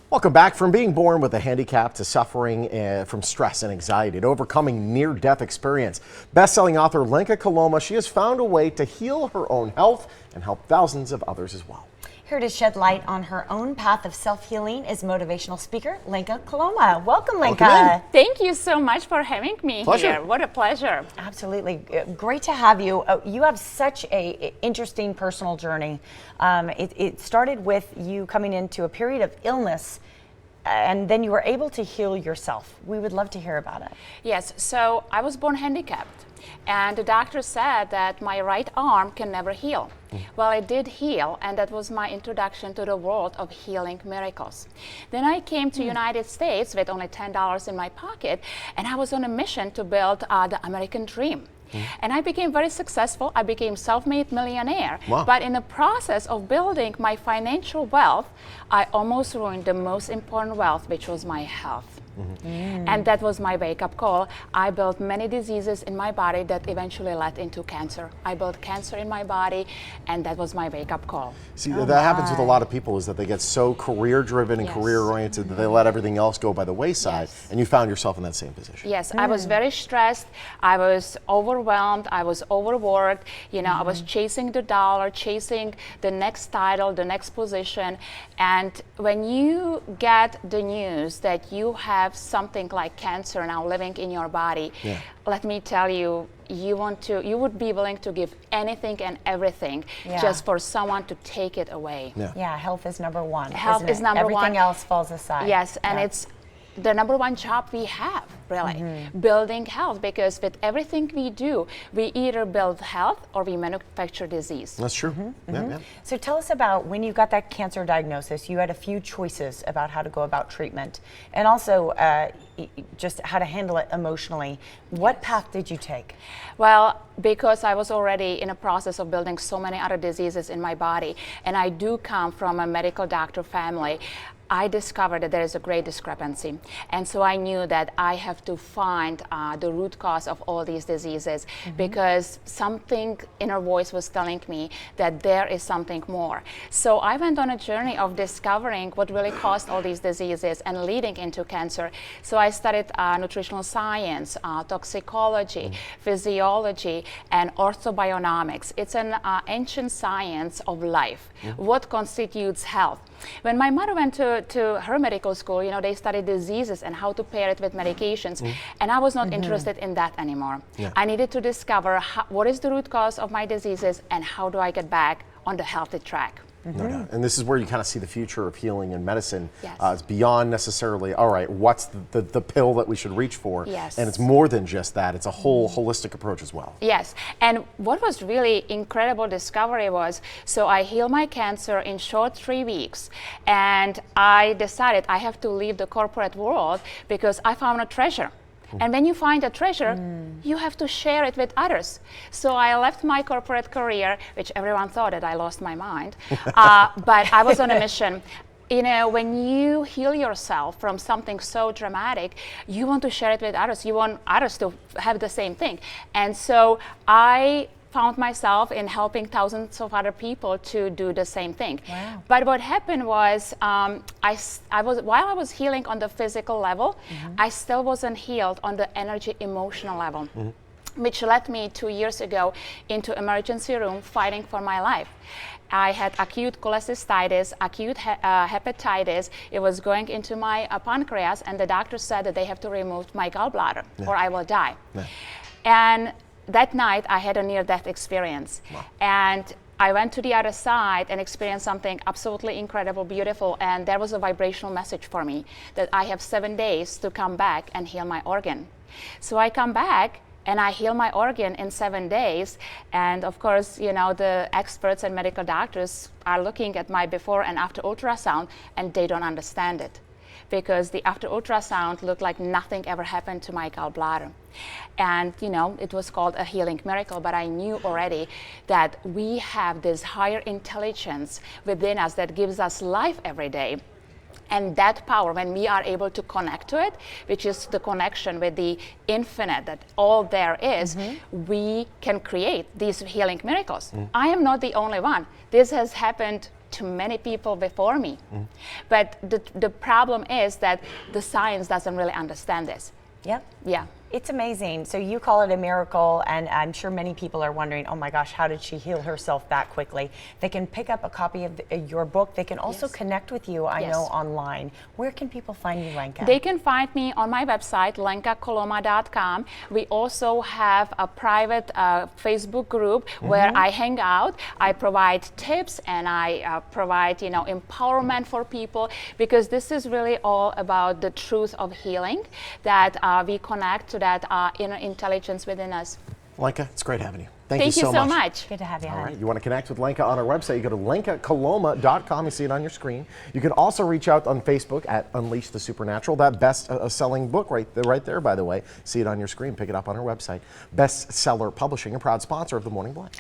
Welcome back. From being born with a handicap to suffering from stress and anxiety to overcoming near-death experience, best-selling author Lenka Koloma, she has found a way to heal her own health and help thousands of others as well. Here to shed light on her own path of self-healing is motivational speaker Lenka Koloma. Welcome, Lenka. Welcome in. Thank you so much for having me here. What a pleasure. Absolutely. Great to have you. You have such a interesting personal journey. It started with you coming into a period of illness, and then you were able to heal yourself. We would love to hear about it. Yes, so I was born handicapped, and the doctor said that my right arm can never heal. Well, it did heal, and that was my introduction to the world of healing miracles. Then I came to United States with only $10 in my pocket, and I was on a mission to build the American dream. And I became very successful. I became self-made millionaire. Wow. But in the process of building my financial wealth, I almost ruined the most important wealth, which was my health. And that was my wake-up call. I built many diseases in my body that eventually led into cancer. I built cancer in my body, and that was my wake-up call. See, that happens with a lot of people, is that they get so career-driven and career-oriented that they let everything else go by the wayside, and you found yourself in that same position. Yes, I was very stressed. I was overwhelmed. I was overworked. You know, I was chasing the dollar, chasing the next title, the next position. And when you get the news that you have something like cancer now living in your body, let me tell you, you would be willing to give anything and everything just for someone to take it away. Yeah, health is number one. Health is number one. Everything else falls aside. Yes, and it's the number one job we have, really, building health, because with everything we do, we either build health or we manufacture disease. That's true. So tell us about when you got that cancer diagnosis. You had a few choices about how to go about treatment, and also just how to handle it emotionally. What path did you take? Well, because I was already in a process of building so many other diseases in my body, and I do come from a medical doctor family, I discovered that there is a great discrepancy. And so I knew that I have to find the root cause of all these diseases, because something inner voice was telling me that there is something more. So I went on a journey of discovering what really caused all these diseases and leading into cancer. So I studied nutritional science, toxicology, physiology, and orthobionomics. It's an ancient science of life. What constitutes health? When my mother went to her medical school, you know, they studied diseases and how to pair it with medications, and I was not interested in that anymore. I needed to discover what is the root cause of my diseases and how do I get back on the healthy track. No doubt. And this is where you kind of see the future of healing and medicine. It's beyond necessarily, all right, what's the pill that we should reach for? And it's more than just that. It's a whole holistic approach as well. Yes. And what was really incredible discovery was, so I healed my cancer in short 3 weeks. And I decided I have to leave the corporate world because I found a treasure. And when you find a treasure, you have to share it with others. So I left my corporate career, which everyone thought that I lost my mind, but I was on a mission. You know, when you heal yourself from something so dramatic, you want to share it with others. You want others to have the same thing. And so I found myself in helping thousands of other people to do the same thing. But what happened was, while I was healing on the physical level, I still wasn't healed on the energy emotional level, which led me 2 years ago into emergency room fighting for my life. I had acute cholecystitis, acute hepatitis. It was going into my pancreas, and the doctor said that they have to remove my gallbladder or I will die. And that night, I had a near-death experience. And I went to the other side and experienced something absolutely incredible, beautiful, and there was a vibrational message for me that I have 7 days to come back and heal my organ. So I come back, and I heal my organ in 7 days. And of course, you know, the experts and medical doctors are looking at my before and after ultrasound, and they don't understand it, because the after ultrasound looked like nothing ever happened to my gallbladder. And you know, it was called a healing miracle, but I knew already that we have this higher intelligence within us that gives us life every day. And that power, when we are able to connect to it, which is the connection with the infinite, that all there is, we can create these healing miracles. I am not the only one. This has happened to many people before me. But the problem is that the science doesn't really understand this. Yep. Yeah. It's amazing. So you call it a miracle, and I'm sure many people are wondering, oh my gosh, how did she heal herself that quickly? They can pick up a copy of your book. They can also connect with you, I know, online. Where can people find you, Lenka? They can find me on my website, lenkakoloma.com. We also have a private Facebook group where I hang out. I provide tips and I provide, empowerment for people, because this is really all about the truth of healing, that we connect to that inner intelligence within us. Lenka, it's great having you. Thank you so much. Good to have you. All right, you want to connect with Lenka on our website, you go to lenkakoloma.com. You see it on your screen. You can also reach out on Facebook at Unleash the Supernatural. That best-selling book right there, by the way. See it on your screen. Pick it up on our website. Bestseller Publishing, a proud sponsor of The Morning Blend.